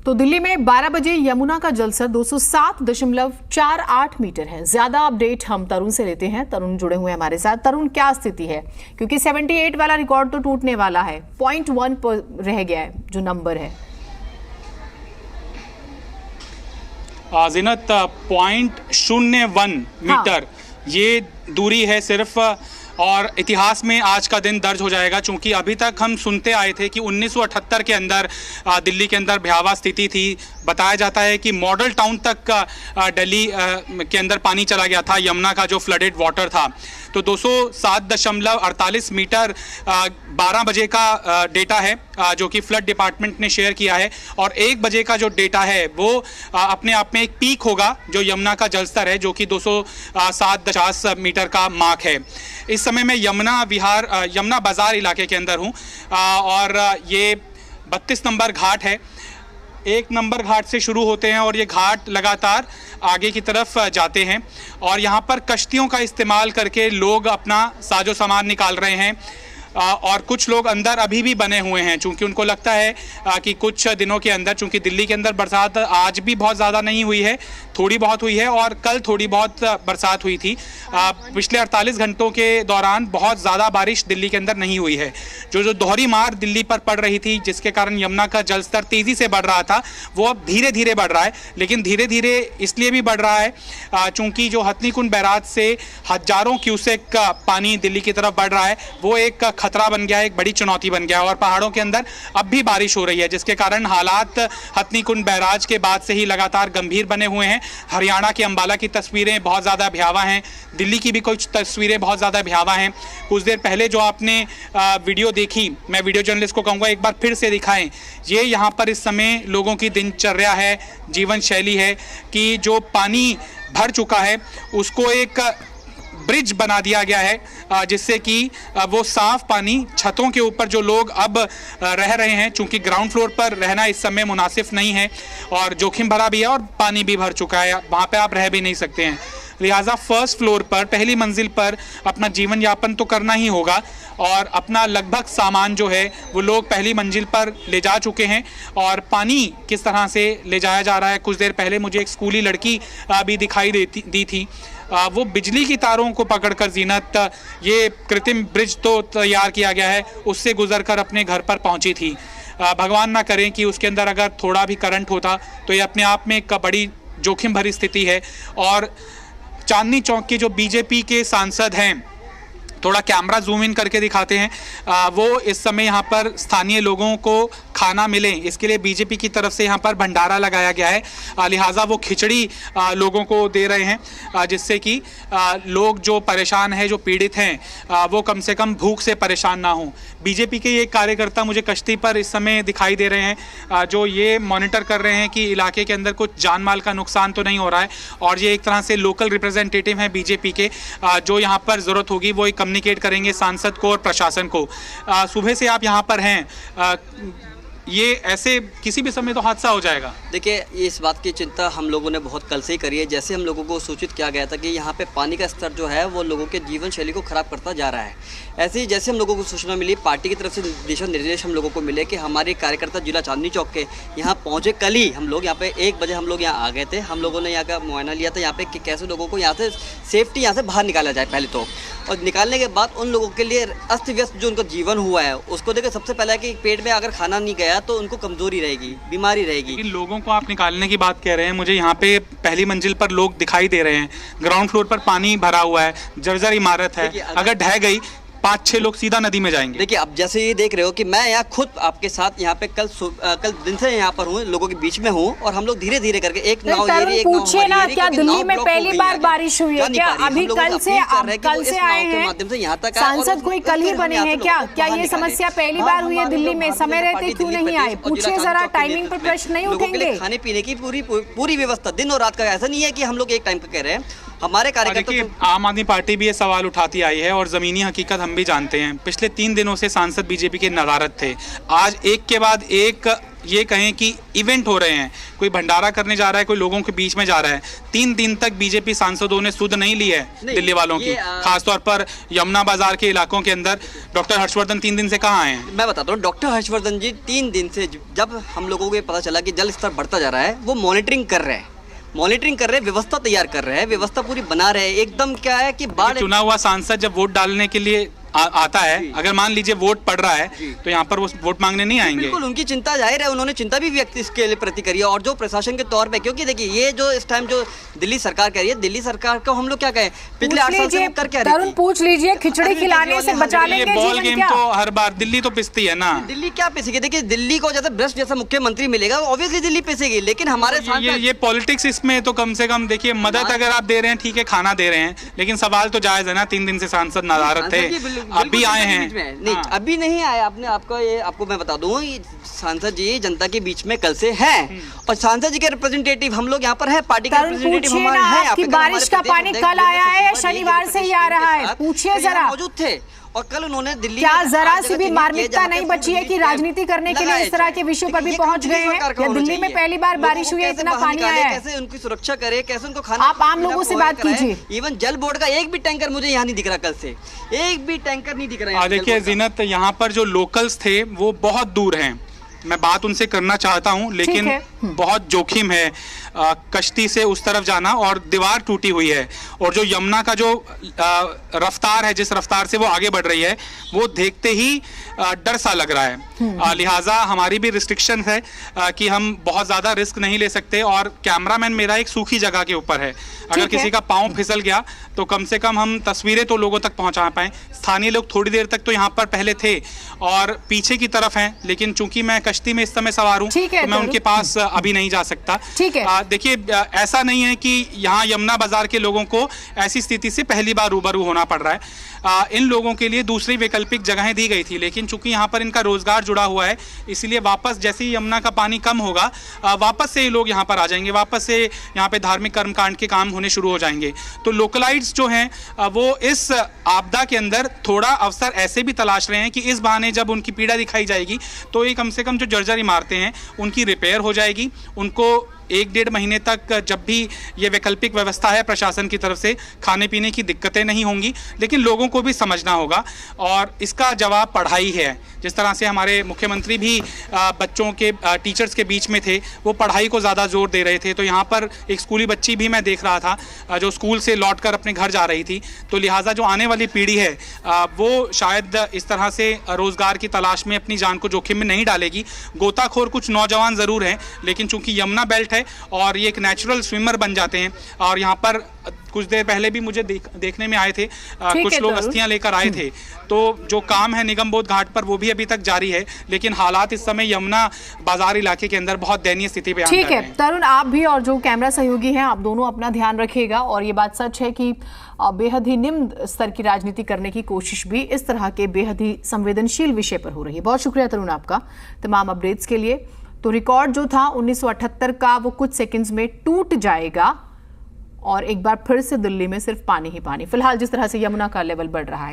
तो दिल्ली में 12 बजे यमुना का जलस्तर 207.48 मीटर है। ज्यादा अपडेट हम तरुण से लेते हैं। तरुण जुड़े हुए हैं हमारे साथ। तरुण, क्या स्थिति है? क्योंकि 78 वाला रिकॉर्ड तो टूटने वाला है, 0.1 पर रह गया है जो नंबर है। जीनत, 0.01 मीटर ये दूरी है सिर्फ, और इतिहास में आज का दिन दर्ज हो जाएगा। चूंकि अभी तक हम सुनते आए थे कि 1978 के अंदर दिल्ली के अंदर भयावह स्थिति थी। बताया जाता है कि मॉडल टाउन तक दिल्ली के अंदर पानी चला गया था, यमुना का जो फ्लडेड वाटर था। तो 207.48 मीटर 12 बजे का डेटा है जो कि फ्लड डिपार्टमेंट ने शेयर किया है, और 1 बजे का जो डेटा है वो अपने आप में एक पीक होगा जो यमुना का जलस्तर है, जो कि 207.50 मीटर का मार्क है। इस समय मैं यमुना बाजार इलाके के अंदर हूँ, और ये 32 नंबर घाट है। 1 नंबर घाट से शुरू होते हैं और ये घाट लगातार आगे की तरफ जाते हैं, और यहाँ पर कश्तियों का इस्तेमाल करके लोग अपना साजो सामान निकाल रहे हैं, और कुछ लोग अंदर अभी भी बने हुए हैं, चूंकि उनको लगता है कि कुछ दिनों के अंदर, चूंकि दिल्ली के अंदर बरसात आज भी बहुत ज़्यादा नहीं हुई है, थोड़ी बहुत हुई है, और कल थोड़ी बहुत बरसात हुई थी। पिछले 48 घंटों के दौरान बहुत ज़्यादा बारिश दिल्ली के अंदर नहीं हुई है। जो दोहरी मार दिल्ली पर पड़ रही थी, जिसके कारण यमुना का जलस्तर तेज़ी से बढ़ रहा था, वो अब धीरे धीरे बढ़ रहा है। लेकिन धीरे धीरे इसलिए भी बढ़ रहा है चूँकि जो हथनी कुंड बैराज से हजारों क्यूसेक पानी दिल्ली की तरफ बढ़ रहा है, वो एक खतरा बन गया है, एक बड़ी चुनौती बन गया है। और पहाड़ों के अंदर अब भी बारिश हो रही है, जिसके कारण हालात हथनी कुंड बैराज के बाद से ही लगातार गंभीर बने हुए हैं। हरियाणा के अंबाला की तस्वीरें बहुत ज़्यादा भयावह हैं, दिल्ली की भी कुछ तस्वीरें बहुत ज़्यादा भयावह हैं। कुछ देर पहले जो आपने वीडियो देखी, मैं वीडियो जर्नलिस्ट को कहूँगा एक बार फिर से दिखाएं। ये यहाँ पर इस समय लोगों की दिनचर्या है, जीवन शैली है कि जो पानी भर चुका है उसको एक ब्रिज बना दिया गया है, जिससे कि वो साफ पानी छतों के ऊपर जो लोग अब रह रहे हैं, चूंकि ग्राउंड फ्लोर पर रहना इस समय मुनासिब नहीं है और जोखिम भरा भी है, और पानी भी भर चुका है, वहाँ पे आप रह भी नहीं सकते हैं। लिहाजा फर्स्ट फ्लोर पर, पहली मंजिल पर अपना जीवन यापन तो करना ही होगा, और अपना लगभग सामान जो है वो लोग पहली मंजिल पर ले जा चुके हैं। और पानी किस तरह से ले जाया जा रहा है, कुछ देर पहले मुझे एक स्कूली लड़की भी दिखाई दी थी। वो बिजली की तारों को पकड़कर, जीनत, ये कृत्रिम ब्रिज तो तैयार किया गया है, उससे गुजरकर अपने घर पर पहुंची थी। भगवान ना करें कि उसके अंदर अगर थोड़ा भी करंट होता तो ये अपने आप में एक बड़ी जोखिम भरी स्थिति है। और चांदनी चौक के जो बीजेपी के सांसद हैं, थोड़ा कैमरा जूम इन करके दिखाते हैं, वो इस समय यहाँ पर स्थानीय लोगों को खाना मिले, इसके लिए बीजेपी की तरफ से यहाँ पर भंडारा लगाया गया है। लिहाजा वो खिचड़ी लोगों को दे रहे हैं, जिससे कि लोग जो परेशान हैं, जो पीड़ित हैं, वो कम से कम भूख से परेशान ना हों। बीजेपी के ये कार्यकर्ता मुझे कश्ती पर इस समय दिखाई दे रहे हैं, जो ये मॉनिटर कर रहे हैं कि इलाके के अंदर कुछ जान माल का नुकसान तो नहीं हो रहा है। और ये एक तरह से लोकल रिप्रेजेंटेटिव हैं बीजेपी के, जो यहाँ पर ज़रूरत होगी वो कम्युनिकेट करेंगे सांसद को और प्रशासन को। सुबह से आप यहाँ पर हैं, ये ऐसे किसी भी समय तो हादसा हो जाएगा। देखिए, इस बात की चिंता हम लोगों ने बहुत कल से ही करी है। जैसे हम लोगों को सूचित किया गया था कि यहाँ पे पानी का स्तर जो है वो लोगों के जीवन शैली को ख़राब करता जा रहा है, ऐसे ही जैसे हम लोगों को सूचना मिली, पार्टी की तरफ से दिशा निर्देश हम लोगों को मिले कि हमारे कार्यकर्ता जिला चांदनी चौक के यहाँ पहुँचे। कल ही हम लोग यहाँ पे 1 बजे हम लोग यहाँ आ गए थे। हम लोगों ने यहाँ का मुआयना लिया था यहाँ पे कि कैसे लोगों को यहाँ से सेफ्टी यहाँ से बाहर निकाला जाए पहले तो, और निकालने के बाद उन लोगों के लिए अस्त व्यस्त जो उनका जीवन हुआ है उसको देखिए। सबसे पहले कि पेट में अगर खाना नहीं गया तो उनको कमजोरी रहेगी, बीमारी रहेगी। इन लोगों को आप निकालने की बात कह रहे हैं, मुझे यहाँ पे पहली मंजिल पर लोग दिखाई दे रहे हैं, ग्राउंड फ्लोर पर पानी भरा हुआ है, जर्जर इमारत है, अगर ढह गई 5-6 लोग सीधा नदी में जाएंगे। देखिए, अब जैसे ये देख रहे हो कि मैं यहाँ खुद आपके साथ यहाँ पे कल दिन से यहाँ पर हूँ, लोगों के बीच में हूँ, और हम लोग धीरे धीरे करके एक नाव ये रही, एक नाव पूछे ना, क्या दिल्ली में पहली बार बारिश हुई है क्या? अभी कल से आए हैं माध्यम से यहाँ तक सांसद कोई कल ही बने हैं क्या ये समस्या पहली बार हुई है दिल्ली में? समय रहते क्यों नहीं आए? पूछिए जरा, टाइमिंग पर प्रश्न नहीं उठेंगे? खाने पीने की पूरी व्यवस्था दिन और रात का, ऐसा नहीं है कि हम लोग एक टाइम का कह रहे हैं। हमारे कार्यकर्ता, आम आदमी पार्टी भी ये सवाल उठाती आई है, और ज़मीनी हकीकत हम भी जानते हैं। पिछले 3 दिनों से सांसद बीजेपी के नदारद थे, आज एक के बाद एक ये कहें कि इवेंट हो रहे हैं, कोई भंडारा करने जा रहा है, कोई लोगों के बीच में जा रहा है, 3 दिन तक बीजेपी सांसदों ने सुध नहीं ली है दिल्ली वालों की, खासतौर पर यमुना बाजार के इलाकों के अंदर। डॉक्टर हर्षवर्धन 3 दिन से कहाँ आए हैं? मैं बताता हूँ, डॉक्टर हर्षवर्धन जी 3 दिन से, जब हम लोगों को ये पता चला कि जल स्तर बढ़ता जा रहा है, वो मॉनिटरिंग कर रहे हैं, व्यवस्था तैयार कर रहे हैं, व्यवस्था पूरी बना रहे हैं। एकदम क्या है कि बाढ़, चुना हुआ सांसद जब वोट डालने के लिए आता है, अगर मान लीजिए वोट पड़ रहा है तो यहाँ पर वो वोट मांगने नहीं आएंगे। बिल्कुल, उनकी चिंता जाहिर है, उन्होंने चिंता भी व्यक्त इसके लिए प्रति करी है। और जो प्रशासन के तौर पे, क्योंकि देखिए ये जो इस टाइम जो दिल्ली सरकार कह रही है, दिल्ली सरकार को हम लोग क्या कहें, पिछले 8 साल से वो कर क्या रही थी? पूछ लीजिए, खिचड़ी खिलाने से बचा लेंगे बॉल गेम तो हर बार दिल्ली तो पिसती है ना। दिल्ली क्या पिसेगी? देखिए दिल्ली को जैसे भ्रष्ट जैसा मुख्यमंत्री मिलेगा, ऑब्वियसली दिल्ली पिसेगी, लेकिन हमारे ये पॉलिटिक्स इसमें तो कम से कम देखिए, मदद अगर आप दे रहे हैं ठीक है, खाना दे रहे हैं, लेकिन सवाल तो जायज है ना। 3 दिन से सांसद नाराज थे, अभी आए हैं। नहीं, अभी नहीं आया। आपको मैं बता दूं, सांसद जी जनता के बीच में कल से हैं, और सांसद जी के रिप्रेजेंटेटिव हम लोग यहाँ पर है, पार्टी के रिप्रेजेंटेटिव हमारे हैं। आपकी बारिश का पानी कल आया है या शनिवार से ही आ रहा है? पूछिए जरा। मौजूद थे और कल उन्होंने दिल्ली, क्या जरा सी भी मार्मिकता नहीं बची है कि राजनीति करने के लिए इस तरह के विषयों पर भी पहुंच गए हैं? या दिल्ली में पहली बार बारिश हुई है, इतना पानी आया है, कैसे उनकी सुरक्षा करे, कैसे उनको खाना, आप आम लोगों से बात कीजिए। इवन जल बोर्ड का एक भी टैंकर मुझे यहाँ नहीं दिख रहा, कल से एक भी टैंकर नहीं दिख रहा है। देखिए जीनत, यहाँ पर जो लोकल्स थे वो बहुत दूर हैं, मैं बात उनसे करना चाहता हूं, लेकिन बहुत जोखिम है कश्ती से उस तरफ जाना, और दीवार टूटी हुई है, और जो यमुना का जो रफ्तार है, जिस रफ्तार से वो आगे बढ़ रही है, वो देखते ही डर सा लग रहा है। लिहाजा हमारी भी रिस्ट्रिक्शन है कि हम बहुत ज़्यादा रिस्क नहीं ले सकते, और कैमरामैन मेरा एक सूखी जगह के ऊपर है, अगर किसी का पाँव फिसल गया तो कम से कम हम तस्वीरें तो लोगों तक पहुंचा पाएं। स्थानीय लोग थोड़ी देर तक तो यहाँ पर पहले थे और पीछे की तरफ हैं, लेकिन चूंकि मैं कश्ती में इस समय सवार हूँ तो मैं उनके पास अभी नहीं जा सकता। देखिए, ऐसा नहीं है कि यहाँ यमुना बाजार के लोगों को ऐसी स्थिति से पहली बार रूबरू होना पड़ रहा है। इन लोगों के लिए दूसरी वैकल्पिक जगहें दी गई थी, लेकिन चूंकि यहाँ पर इनका रोजगार जुड़ा हुआ है, इसलिए वापस जैसे ही यमुना का पानी कम होगा, वापस से ये लोग यहाँ पर आ जाएंगे, वापस से यहाँ पे धार्मिक कर्मकांड के काम होने शुरू हो जाएंगे। तो लोकलाइट्स जो हैं वो इस आपदा के अंदर थोड़ा अवसर ऐसे भी तलाश रहे हैं कि इस बहाने जब उनकी पीड़ा दिखाई जाएगी तो ये कम से कम जो जर्जर इमारतें हैं उनकी रिपेयर हो जाएगी, उनको 1-1.5 महीने तक जब भी ये वैकल्पिक व्यवस्था है प्रशासन की तरफ से, खाने पीने की दिक्कतें नहीं होंगी। लेकिन लोगों को भी समझना होगा, और इसका जवाब पढ़ाई है। जिस तरह से हमारे मुख्यमंत्री भी बच्चों के टीचर्स के बीच में थे, वो पढ़ाई को ज़्यादा जोर दे रहे थे। तो यहाँ पर एक स्कूली बच्ची भी मैं देख रहा था जो स्कूल से लौट कर अपने घर जा रही थी। तो लिहाजा जो आने वाली पीढ़ी है वो शायद इस तरह से रोज़गार की तलाश में अपनी जान को जोखिम में नहीं डालेगी। गोताखोर कुछ नौजवान ज़रूर हैं, लेकिन चूंकि यमुना बेल्ट है और ये एक नेचुरल स्विमर बन जाते हैं। और यहाँ पर कुछ देर पहले भी मुझे देखने में आए थे, कुछ लोग अस्थियां लेकर आए थे। तो जो काम है निगम बोध घाट पर वो भी अभी तक जारी है, लेकिन हालात इस समय यमुना बाजार इलाके के अंदर बहुत दयनीय स्थिति पे ठीक है। तरुण, आप भी और जो कैमरा सहयोगी हैं, आप दोनों अपना ध्यान रखिएगा। और ये बात सच है कि बेहद ही निम्न स्तर की राजनीति करने की कोशिश भी इस तरह के बेहद ही संवेदनशील विषय पर हो रही है। बहुत शुक्रिया तरुण आपका तमाम अपडेट्स के लिए। तो रिकॉर्ड जो था 1978 का, वो कुछ सेकंड्स में टूट जाएगा और एक बार फिर से दिल्ली में सिर्फ पानी ही पानी। फिलहाल जिस तरह से यमुना का लेवल बढ़ रहा है।